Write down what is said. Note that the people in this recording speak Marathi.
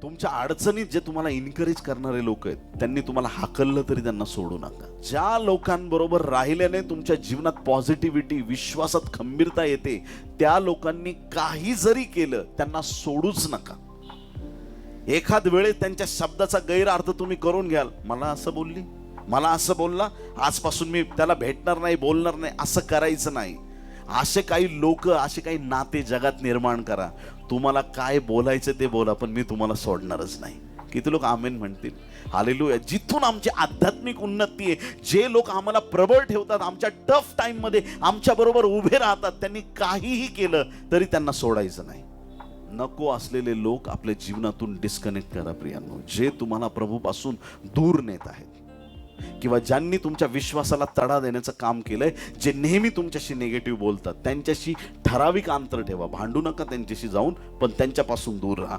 तुमच्या अडचणीत जे तुम्हाला इन्करेज करणारे लोक आहेत, त्यांनी तुम्हाला हाकललं तरी त्यांना सोडू नका. ज्या लोकांबरोबर राहिल्याने तुमच्या जीवनात पॉझिटिव्हिटी, विश्वासात खंबीरता येते, त्या लोकांनी काही जरी केलं त्यांना सोडूच नका. एखाद वेळेस त्यांच्या शब्दाचा गैरअर्थ तुम्ही करून घ्याल. मला असं बोलली, मला असं बोलला, आजपासून मी त्याला भेटणार नाही, बोलणार नाही, असं करायचं नाही. असे काही लोक, असे काही नाते जगात निर्माण करा. तुम्हाला काय बोलायचं ते बोला, पण मी तुम्हाला सोडणारच नाही. किती लोक आमेन म्हणतील? हालेलुया. जिथून आमची आध्यात्मिक उन्नती आहे, जे लोक आम्हाला प्रबळ ठेवतात, आमच्या टफ टाइम मध्ये आमच्या बरोबर उभे राहतात, त्यांनी काहीही केलं तरी त्यांना सोडायचं नाही. नको असलेले लोक आपल्या जीवनातून डिस्कनेक्ट करा प्रियांनो, जे तुम्हाला प्रभूपासून दूर नेत आहेत, किंवा ज्यांनी तुमच्या विश्वासाला तडा देण्याचं काम केलंय, जे नेहमी तुमच्याशी निगेटिव्ह बोलतात, त्यांच्याशी ठराविक अंतर ठेवा. भांडू नका त्यांच्याशी जाऊन, पण त्यांच्यापासून दूर राहा.